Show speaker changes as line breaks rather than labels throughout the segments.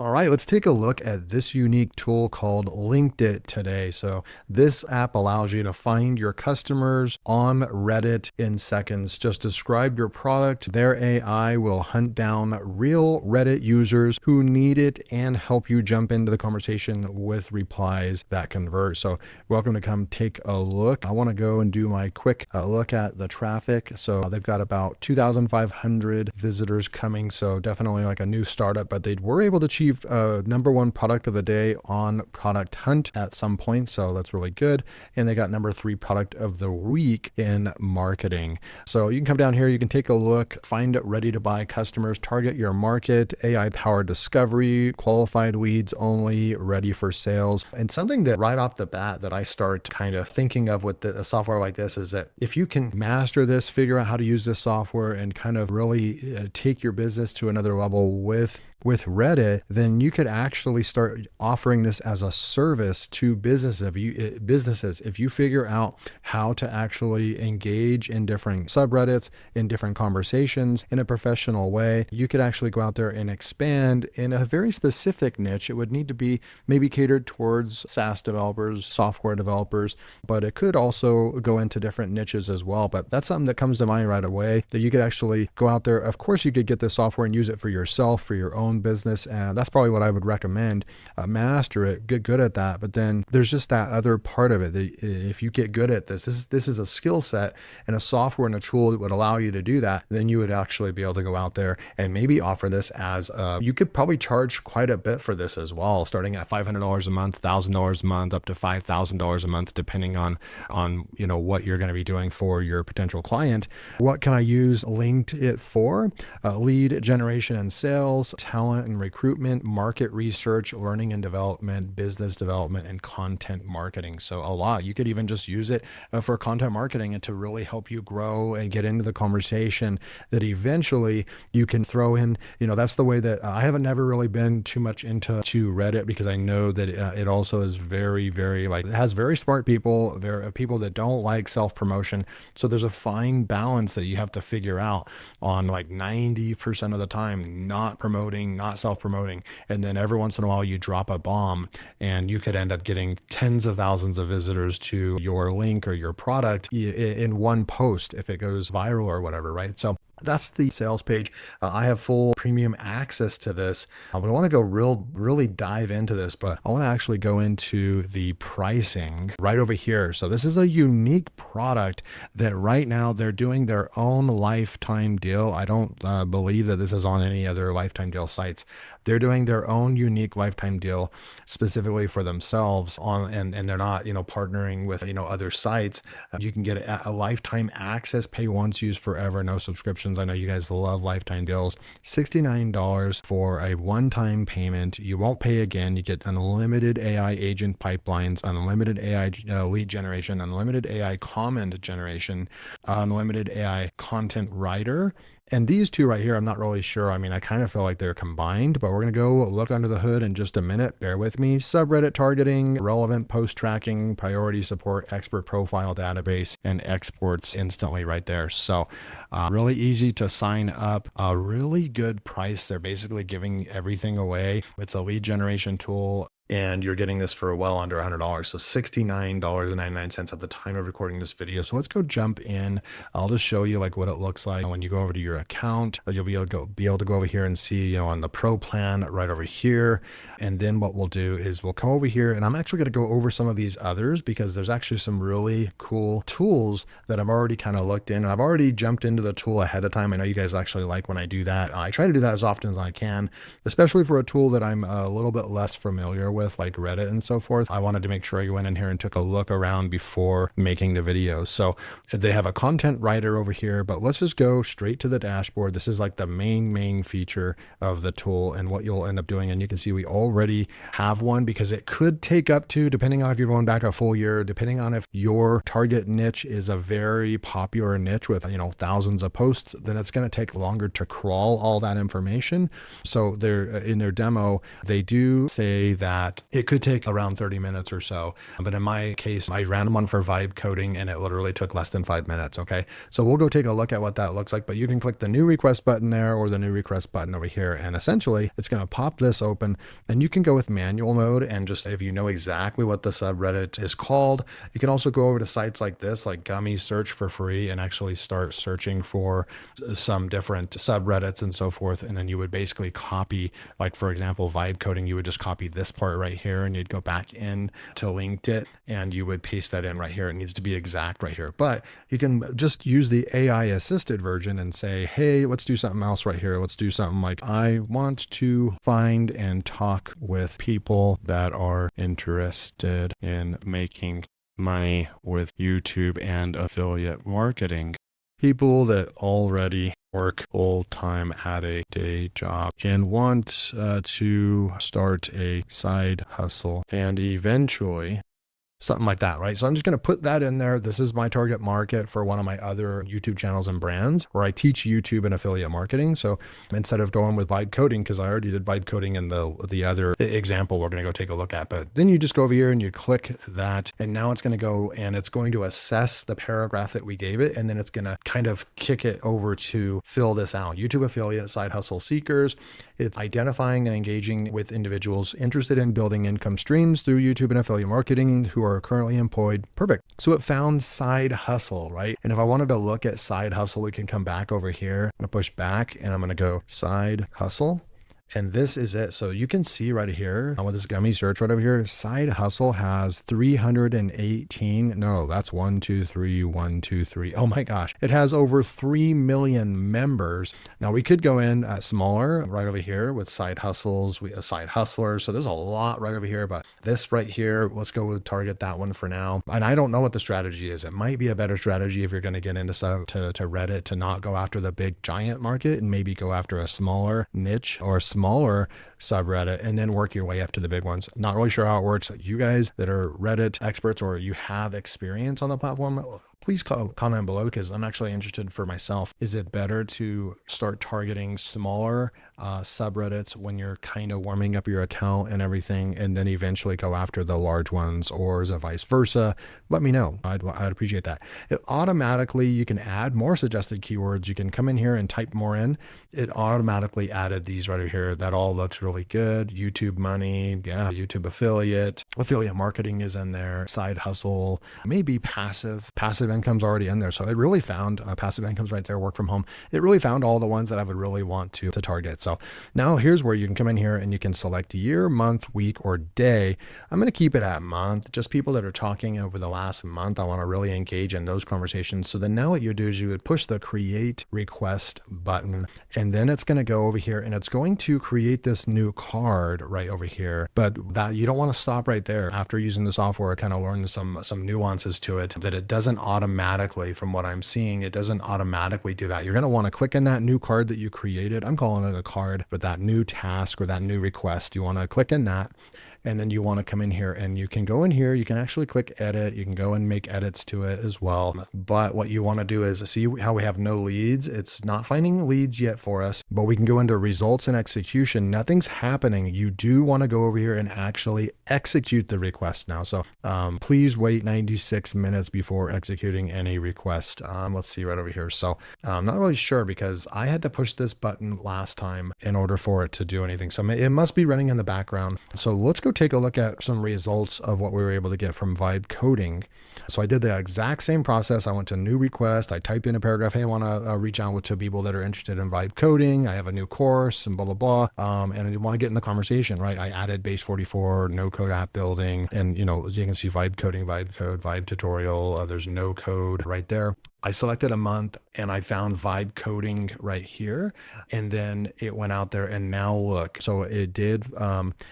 All right, let's take a look at this unique tool called Linkeddit today. So this app allows you to find your customers on Reddit in seconds. Just describe your product. Their AI will hunt down real Reddit users who need it and help you jump into the conversation with replies that convert. So welcome to come take a look. I want to go and do my quick look at the traffic. So they've got about 2,500 visitors coming. So definitely like a new startup, but they were able to achieve number one product of the day on Product Hunt at some point. So that's really good. And they got number 3 product of the week in marketing. So you can come down here, you can take a look, find ready to buy customers, target your market, AI powered discovery, qualified leads only, ready for sales. And something that right off the bat that I start kind of thinking of with a software like this is that if you can master this, figure out how to use this software and kind of really take your business to another level with Reddit, then you could actually start offering this as a service to businesses. If you figure out how to actually engage in different subreddits, in different conversations in a professional way, you could actually go out there and expand in a very specific niche. It would need to be maybe catered towards SaaS developers, software developers, but it could also go into different niches as well. But that's something that comes to mind right away, that you could actually go out there. Of course, you could get this software and use it for yourself, for your own business, and that's probably what I would recommend. Master it, get good at that. But then there's just that other part of it that if you get good at this is a skill set and a software and a tool that would allow you to do that, then you would actually be able to go out there and maybe offer this as you could probably charge quite a bit for this as well, starting at $500 a month, $1,000 a month, up to $5,000 a month, depending on what you're going to be doing for your potential client. What can I use Linkeddit for? Lead generation and sales, talent and recruitment, market research, learning and development, business development, and content marketing. So a lot. You could even just use it for content marketing and to really help you grow and get into the conversation that eventually you can throw in. That's the way that I haven't never really been too much into Reddit, because I know that it also is very, very it has very smart people, people that don't like self-promotion. So there's a fine balance that you have to figure out on 90% of the time, not promoting, not self-promoting. And then every once in a while you drop a bomb and you could end up getting tens of thousands of visitors to your link or your product in one post if it goes viral or whatever, right? So that's the sales page. I have full premium access to this. I want to go really dive into this, but I want to actually go into the pricing right over here. So this is a unique product that right now they're doing their own lifetime deal. I don't believe that this is on any other lifetime deal sites. They're doing their own unique lifetime deal specifically for themselves and they're not, partnering with, other sites. You can get a lifetime access, pay once, use forever, no subscriptions. I know you guys love lifetime deals. $69 for a one-time payment. You won't pay again. You get unlimited AI agent pipelines, unlimited AI lead generation, unlimited AI comment generation, unlimited AI content writer. And these two right here, I'm not really sure. I kind of feel like they're combined, but we're going to go look under the hood in just a minute. Bear with me. Subreddit targeting, relevant post tracking, priority support, expert profile database, and exports instantly right there. So really easy to sign up. A really good price. They're basically giving everything away. It's a lead generation tool, and you're getting this for well under $100. So $69.99 at the time of recording this video. So let's go jump in. I'll just show you what it looks like when you go over to your account. You'll be able to go over here and see, on the pro plan right over here. And then what we'll do is we'll come over here, and I'm actually going to go over some of these others because there's actually some really cool tools that I've already kind of looked in. I've already jumped into the tool ahead of time. I know you guys actually like when I do that. I try to do that as often as I can, especially for a tool that I'm a little bit less familiar with, like Reddit and so forth. I wanted to make sure I went in here and took a look around before making the video. So they have a content writer over here, but let's just go straight to the dashboard. This is the main feature of the tool and what you'll end up doing. And you can see we already have one, because it could take up to, depending on if you're going back a full year, depending on if your target niche is a very popular niche with, thousands of posts, then it's going to take longer to crawl all that information. So they're in their demo, they do say that that it could take around 30 minutes or so. But in my case, I ran one for vibe coding and it literally took less than 5 minutes. Okay. So we'll go take a look at what that looks like, but you can click the new request button there or the new request button over here. And essentially it's going to pop this open and you can go with manual mode. And just if you know exactly what the subreddit is called, you can also go over to sites like this, like Gummy Search for free, and actually start searching for some different subreddits and so forth. And then you would basically copy, like for example, vibe coding, you would just copy this part right here and you'd go back in to Linkeddit and you would paste that in right here. It needs to be exact right here, but you can just use the AI assisted version and say, hey, let's do something else right here. Let's do something like, I want to find and talk with people that are interested in making money with YouTube and affiliate marketing. People that already work full time at a day job and want to start a side hustle and eventually something like that, right? So I'm just going to put that in there. This is my target market for one of my other YouTube channels and brands where I teach YouTube and affiliate marketing. So instead of going with vibe coding, because I already did vibe coding in the other example we're going to go take a look at, but then you just go over here and you click that, and now it's going to go and it's going to assess the paragraph that we gave it, and then it's going to kind of kick it over to fill this out. YouTube affiliate side hustle seekers. It's identifying and engaging with individuals interested in building income streams through YouTube and affiliate marketing who are currently employed. Perfect. So it found side hustle, right? And if I wanted to look at side hustle, we can come back over here. I'm going to push back and I'm going to go side hustle. And this is it. So you can see right here with this Gummy Search right over here, side hustle has 318. No, that's 1, 2, 3, 1, 2, 3. Oh my gosh. It has over 3 million members. Now we could go in smaller right over here with side hustles, side hustlers. So there's a lot right over here, but this right here, let's go with target that one for now. And I don't know what the strategy is. It might be a better strategy if you're going to get into to Reddit to not go after the big giant market and maybe go after a smaller niche or smaller subreddit and then work your way up to the big ones. Not really sure how it works. You guys that are Reddit experts or you have experience on the platform, please comment below, because I'm actually interested for myself. Is it better to start targeting smaller subreddits when you're kind of warming up your account and everything, and then eventually go after the large ones, or is it vice versa? Let me know. I'd appreciate that. It automatically, you can add more suggested keywords. You can come in here and type more in. It automatically added these right over here. That all looks really good. YouTube money, yeah, YouTube affiliate marketing is in there. Side hustle, maybe passive income's already in there. So it really found passive income's right there, work from home. It really found all the ones that I would really want to target. So now here's where you can come in here and you can select year, month, week, or day. I'm going to keep it at month, just people that are talking over the last month. I want to really engage in those conversations. So then now what you do is you would push the create request button, and then it's going to go over here and it's going to create this new card right over here. But that you don't want to stop right there. After using the software, I kind of learned some nuances to it, that it doesn't automatically, from what I'm seeing, it doesn't automatically do that. You're going to want to click in that new card that you created. I'm calling it a card, but that new task or that new request, you want to click in that. And then you want to come in here and you can go in here. You can actually click edit. You can go and make edits to it as well. But what you want to do is see how we have no leads. It's not finding leads yet for us, but we can go into results and execution. Nothing's happening. You do want to go over here and actually execute the request now. So please wait 96 minutes before executing any request. Let's see right over here. So I'm not really sure because I had to push this button last time in order for it to do anything. So it must be running in the background. So let's go take a look at some results of what we were able to get from vibe coding. So I did the exact same process. I went to new request. I typed in a paragraph. Hey, I want to reach out to people that are interested in vibe coding. I have a new course and blah, blah, blah. And I want to get in the conversation, right? I added base 44, no code app building. And you know, you can see vibe coding, vibe code, vibe tutorial. There's no code right there. I selected a month and I found vibe coding right here. And then it went out there and now look, so it did,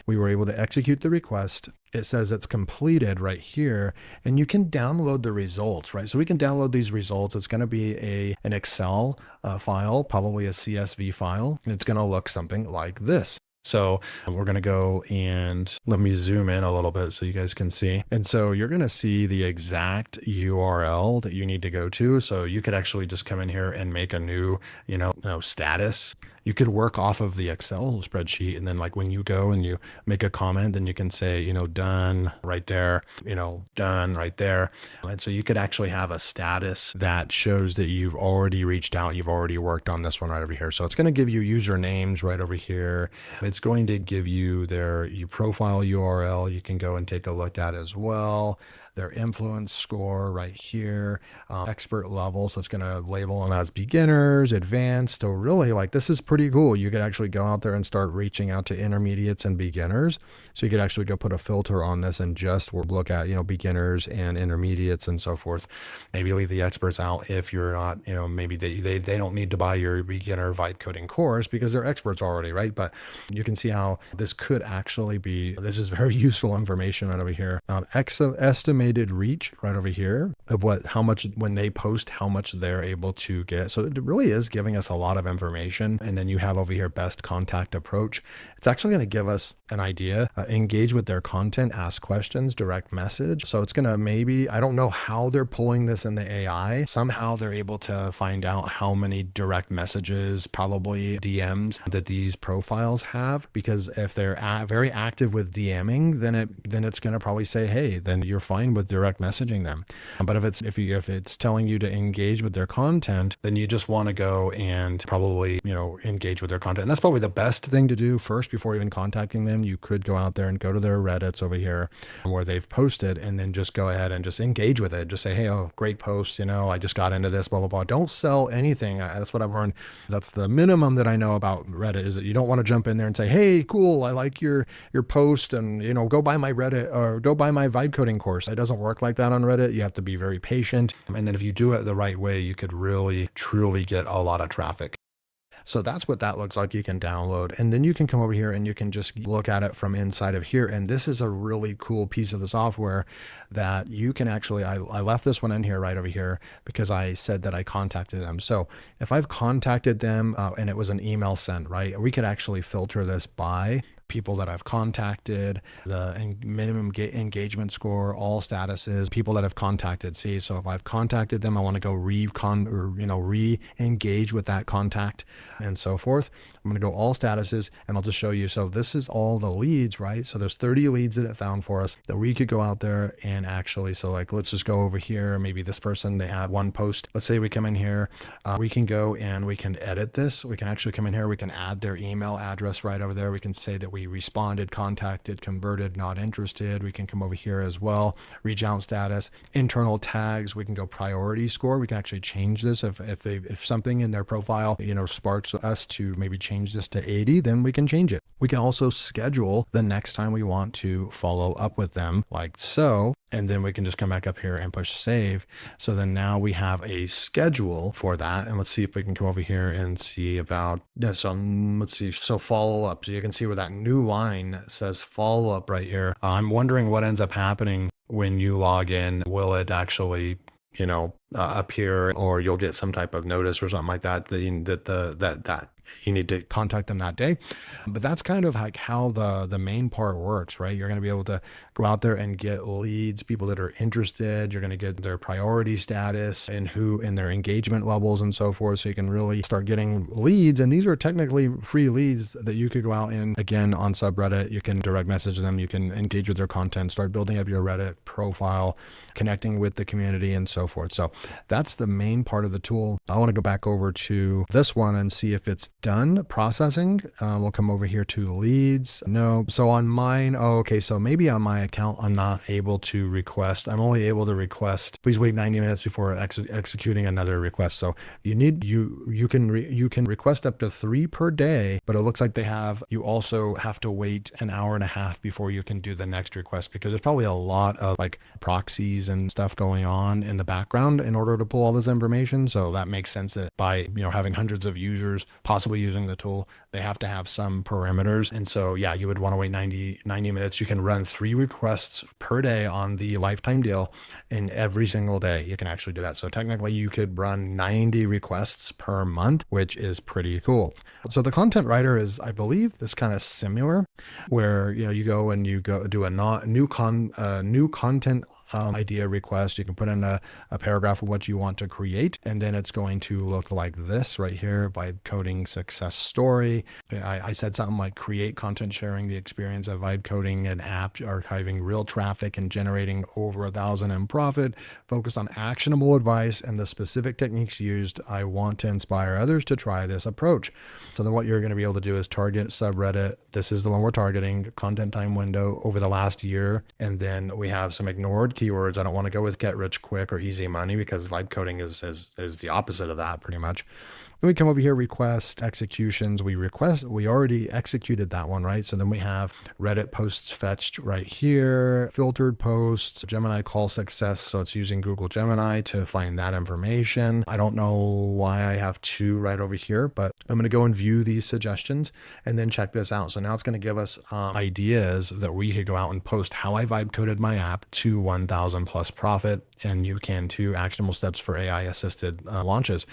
we were able to execute the request. It says it's completed right here, and you can download the results, right? So we can download these results. It's going to be an Excel file, probably a CSV file, and it's going to look something like this. So we're going to go and let me zoom in a little bit so you guys can see. And so you're going to see the exact URL that you need to go to. So you could actually just come in here and make a new, status. You could work off of the Excel spreadsheet. And then like when you go and you make a comment, then you can say, done right there, done right there. And so you could actually have a status that shows that you've already reached out. You've already worked on this one right over here. So it's going to give you usernames right over here. It's going to give you your profile URL. You can go and take a look at as well. Their influence score right here, expert level. So it's going to label them as beginners, advanced. So really this is pretty cool. You could actually go out there and start reaching out to intermediates and beginners. So you could actually go put a filter on this and just look at, beginners and intermediates and so forth. Maybe leave the experts out if you're not, maybe they don't need to buy your beginner vibe coding course because they're experts already, right? But you can see how this could actually be, this is very useful information right over here. Estimated reach right over here of how much when they post, how much they're able to get. So it really is giving us a lot of information. And then you have over here, best contact approach. It's actually going to give us an idea, engage with their content, ask questions, direct message. So it's going to maybe, I don't know how they're pulling this in the AI. Somehow they're able to find out how many direct messages, probably DMs that these profiles have, because if they're very active with DMing, then it's going to probably say, hey, then you're fine with direct messaging them. But if it's telling you to engage with their content, then you just want to go and probably, engage with their content. And that's probably the best thing to do first before even contacting them. You could go out there and go to their Reddits over here where they've posted, and then just go ahead and just engage with it. Just say, hey, oh, great post. I just got into this, blah, blah, blah. Don't sell anything. That's what I've learned. That's the minimum that I know about Reddit, is that you don't want to jump in there and say, hey, cool, I like your post, and go buy my Reddit or go buy my vibe coding course. It doesn't work like that on Reddit. You have to be very patient. And then if you do it the right way, you could really, truly get a lot of traffic. So that's what that looks like. You can download, and then you can come over here and you can just look at it from inside of here. And this is a really cool piece of the software that you can actually, I left this one in here right over here because I said that I contacted them. So if I've contacted them and it was an email sent, right, we could actually filter this by people that I've contacted, the minimum engagement score, all statuses, people that have contacted. See, so if I've contacted them, I want to go re-engage with that contact and so forth. I'm going to go all statuses, and I'll just show you. So this is all the leads, right? So there's 30 leads that it found for us that we could go out there and actually, so let's just go over here. Maybe this person, they had one post. Let's say we come in here, we can go and we can edit this. We can actually come in here. We can add their email address right over there. We can say that we responded, contacted, converted, not interested. We can come over here as well, reach out status, internal tags. We can go priority score. We can actually change this if something in their profile, sparks us to maybe change this to 80, then we can change it. We can also schedule the next time we want to follow up with them, like so. And then we can just come back up here and push save. So then now we have a schedule for that. And let's see if we can come over here and see about this. Let's see. So follow up. So you can see where that new line says follow up right here. I'm wondering what ends up happening when you log in. Will it actually, appear, or you'll get some type of notice or something like that that you need to contact them that day. But that's kind of like how the main part works, right? You're going to be able to go out there and get leads, people that are interested. You're going to get their priority status and their engagement levels and so forth. So you can really start getting leads. And these are technically free leads that you could go out and, again, on subreddit, you can direct message them. You can engage with their content, start building up your Reddit profile, connecting with the community and so forth. So that's the main part of the tool. I want to go back over to this one and see if it's done processing. We'll come over here to leads. No. So on mine, okay. So maybe on my account, I'm not able to request. I'm only able to request, please wait 90 minutes before executing another request. So you can request up to 3 per day, but it looks like you also have to wait an hour and a half before you can do the next request, because there's probably a lot of proxies and stuff going on in the background. in order to pull all this information. So that makes sense that by, having hundreds of users possibly using the tool, they have to have some parameters. And so, yeah, you would want to wait 90 minutes. You can run 3 requests per day on the lifetime deal, and every single day you can actually do that. So technically you could run 90 requests per month, which is pretty cool. So the content writer is, I believe, this kind of similar, where you go and you go do a new content idea request. You can put in a paragraph of what you want to create, and then it's going to look like this right here: vibe coding success story. I said something like create content sharing the experience of vibe coding an app, archiving real traffic and generating over 1,000 in profit, focused on actionable advice and the specific techniques used. I want to inspire others to try this approach. So then what you're going to be able to do is target subreddit. This is the one we're targeting, content time window over the last year. And then we have some ignored keywords. I don't want to go with get rich quick or easy money, because vibe coding is the opposite of that pretty much. Then we come over here, request executions. We already executed that one, right? So then we have Reddit posts fetched right here, filtered posts, Gemini call success. So it's using Google Gemini to find that information. I don't know why I have 2 right over here, but I'm going to go and view these suggestions and then check this out. So now it's going to give us ideas that we could go out and post how I vibe coded my app to 1,000 plus profit. And you can too, actionable steps for AI assisted launches.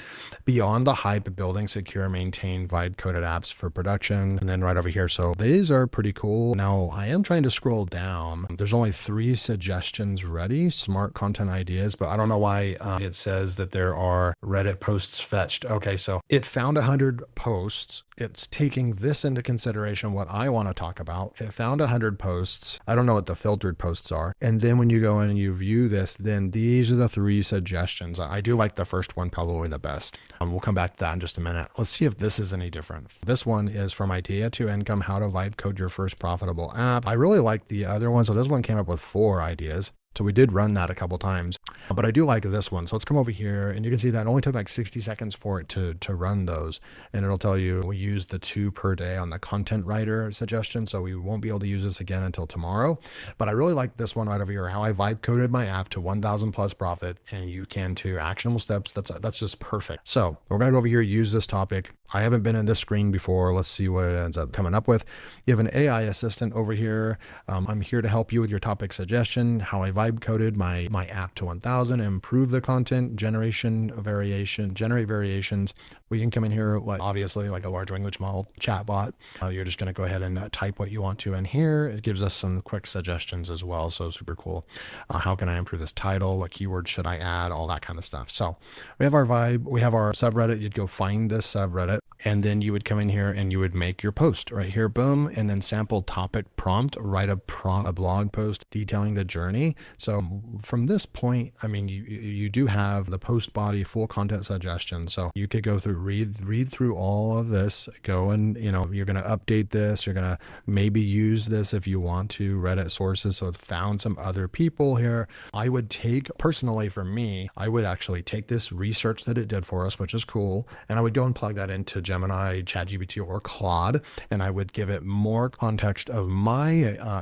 Beyond the hype, building secure, maintain vibe coded apps for production. And then right over here. So these are pretty cool. Now I am trying to scroll down. There's only 3 suggestions ready, smart content ideas, but I don't know why it says that there are Reddit posts fetched. Okay, so it found 100 posts. It's taking this into consideration, what I want to talk about. It found 100 posts. I don't know what the filtered posts are. And then when you go in and you view this, then these are the 3 suggestions. I do like the first one probably the best. We'll come back to that in just a minute. Let's see if this is any different. This one is from idea to income, how to vibe code your first profitable app. I really like the other one. So this one came up with 4 ideas. So we did run that a couple times, but I do like this one. So let's come over here and you can see that it only took like 60 seconds for it to run those. And it'll tell you we use the 2 per day on the content writer suggestion. So we won't be able to use this again until tomorrow. But I really like this one right over here, how I vibe coded my app to 1,000 plus profit, and you can too, actionable steps. That's just perfect. So we're going to go over here, use this topic. I haven't been in this screen before. Let's see what it ends up coming up with. You have an AI assistant over here. I'm here to help you with your topic suggestion, how I vibe coded my app to 1,000, improve the content generate variations. We can come in here, obviously like a large language model chatbot. You're just going to go ahead and type what you want to in here. It gives us some quick suggestions as well. So super cool. How can I improve this title? What keywords should I add? All that kind of stuff. So we have our vibe, we have our subreddit. You'd go find this subreddit, and then you would come in here and you would make your post right here, boom, and then sample topic prompt, write a blog post detailing the journey. So from this point, I mean, you do have the post body, full content suggestion. So you could go through, read through all of this, go and, you're going to update this. You're going to maybe use this if you want to, Reddit sources. So it's found some other people here. I would personally for me, I would actually take this research that it did for us, which is cool. And I would go and plug that into Gemini, ChatGPT, or Claude. And I would give it more context of my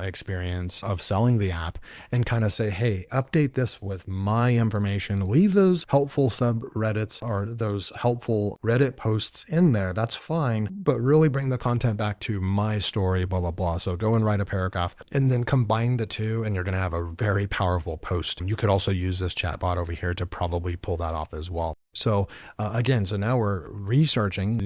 experience of selling the app and kind of say, hey, update this with my information. Leave those helpful subreddits or those helpful Reddit posts in there. That's fine, but really bring the content back to my story, blah, blah, blah. So go and write a paragraph and then combine the 2, and you're going to have a very powerful post. And you could also use this chatbot over here to probably pull that off as well. So again, so now we're researching,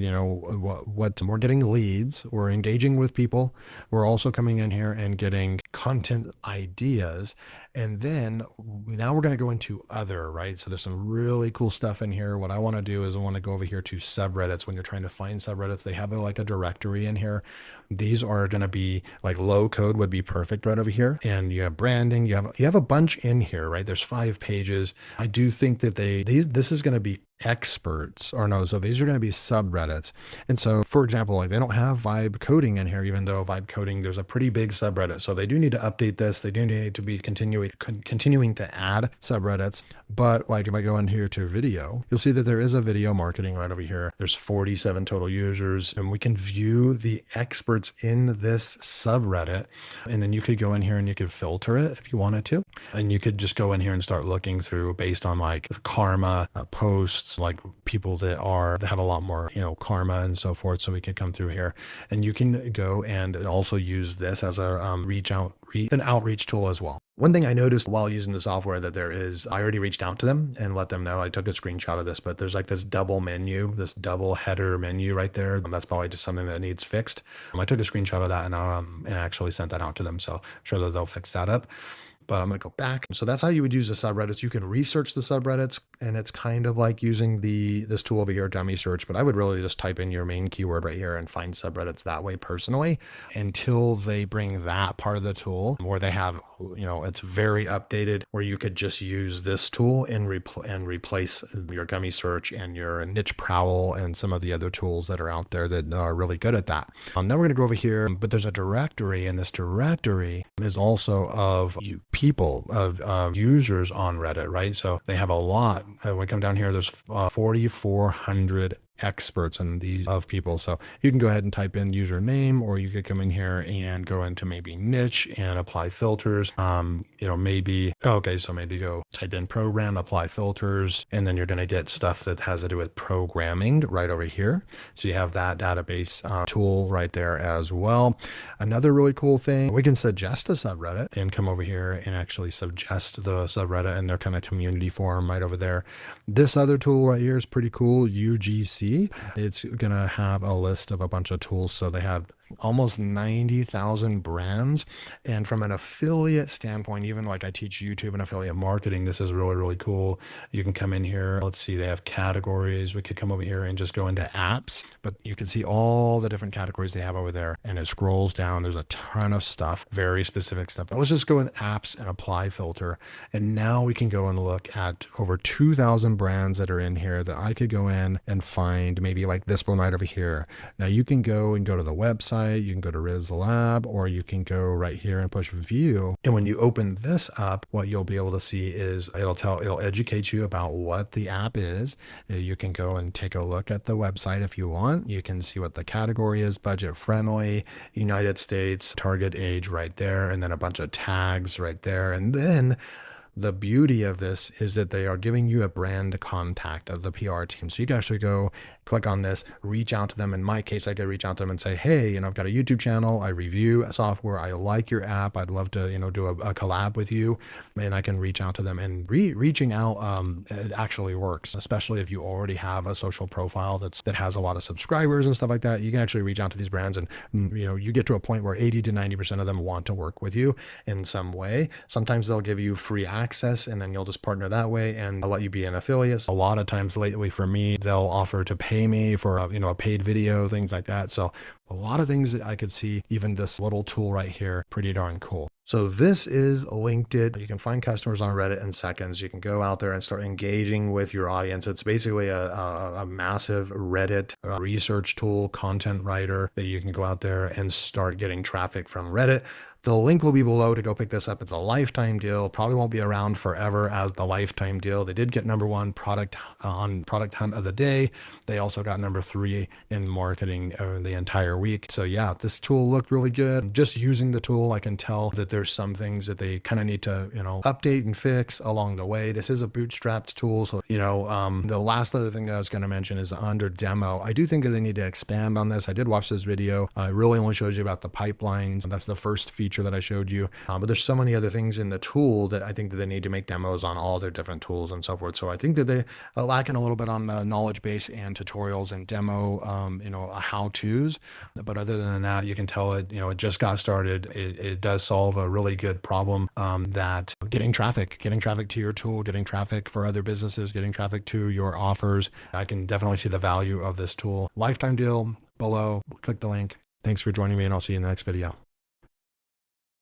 what we're getting leads, we're engaging with people. We're also coming in here and getting content ideas. And then now we're going to go into other, right? So there's some really cool stuff in here. What I want to do is I want to go over here to subreddits. When you're trying to find subreddits, they have like a directory in here. These are going to be like low code would be perfect right over here. And you have branding, you have a bunch in here, right? There's 5 pages. I do think that this is going to be experts, or no, so these are going to be subreddits. And so, for example, like they don't have vibe coding in here, even though vibe coding, there's a pretty big subreddit. So they do need to update this. They do need to be continuing to add subreddits. But like if I go in here to video, you'll see that there is a video marketing right over here. There's 47 total users, and we can view the experts in this subreddit. And then you could go in here and you could filter it if you wanted to. And you could just go in here and start looking through based on like karma posts, like people that have a lot more, karma and so forth. So we could come through here, and you can go and also use this as a an outreach tool as well. One thing I noticed while using the software that I already reached out to them and let them know. I took a screenshot of this, but there's like this double header menu right there. That's probably just something that needs fixed. I took a screenshot of that and actually sent that out to them. So I'm sure that they'll fix that up. But I'm going to go back. So that's how you would use the subreddits. You can research the subreddits, and it's kind of like using this tool over here, dummy search. But I would really just type in your main keyword right here and find subreddits that way personally, until they bring that part of the tool where they have, it's very updated, where you could just use this tool and replace your gummy search and your niche prowl and some of the other tools that are out there that are really good at that. Now we're going to go over here, but there's a directory, and this directory is also of people, of users on Reddit, right? So they have a lot. When we come down here, there's 4,400 experts and these of people. So you can go ahead and type in username, or you could come in here and go into maybe niche and apply filters. Maybe go type in program, apply filters, and then you're going to get stuff that has to do with programming right over here. So you have that database tool right there as well. Another really cool thing, we can suggest a subreddit and come over here and actually suggest the subreddit in their kind of community forum right over there. This other tool right here is pretty cool, UGC. It's going to have a list of a bunch of tools. So they have almost 90,000 brands. And from an affiliate standpoint, even like I teach YouTube and affiliate marketing, this is really, really cool. You can come in here. Let's see, they have categories. We could come over here and just go into apps, but you can see all the different categories they have over there. And it scrolls down. There's a ton of stuff, very specific stuff. But let's just go with apps and apply filter. And now we can go and look at over 2,000 brands that are in here that I could go in and find, maybe like this one right over here. Now you can go to the website. You can go to Riz Lab, or you can go right here and push view. And when you open this up, what you'll be able to see is it'll educate you about what the app is. You can go and take a look at the website if you want. You can see what the category is, budget friendly, United States, target age right there, and then a bunch of tags right there. And then the beauty of this is that they are giving you a brand contact of the PR team. So you can actually go click on this, reach out to them. In my case, I could reach out to them and say, hey, I've got a YouTube channel. I review software. I like your app. I'd love to, do a collab with you. And I can reach out to them, and reaching out, it actually works, especially if you already have a social profile that has a lot of subscribers and stuff like that. You can actually reach out to these brands, and, you get to a point where 80 to 90% of them want to work with you in some way. Sometimes they'll give you free access, and then you'll just partner that way, and they'll let you be an affiliate. A lot of times lately for me, they'll offer to pay me for a paid video, things like that. So a lot of things that I could see, even this little tool right here, pretty darn cool. So this is Linkeddit. You can find customers on Reddit in seconds. You can go out there and start engaging with your audience. It's basically a massive Reddit research tool, content writer that you can go out there and start getting traffic from Reddit. The link will be below to go pick this up. It's a lifetime deal. Probably won't be around forever as the lifetime deal. They did get #1 product on product hunt of the day. They also got #3 in marketing the entire week. So yeah, this tool looked really good. Just using the tool, I can tell that there's some things that they kind of need to, update and fix along the way. This is a bootstrapped tool. So, the last other thing that I was going to mention is under demo. I do think that they need to expand on this. I did watch this video. I really only showed you about the pipelines. That's the first feature that I showed you. But there's so many other things in the tool that I think that they need to make demos on all their different tools and so forth. So I think that they are lacking a little bit on the knowledge base and tutorials and demo, how-tos. But other than that, you can tell it just got started. It does solve a really good problem, that getting traffic to your tool, getting traffic for other businesses, getting traffic to your offers. I can definitely see the value of this tool. Lifetime deal below. Click the link. Thanks for joining me, and I'll see you in the next video.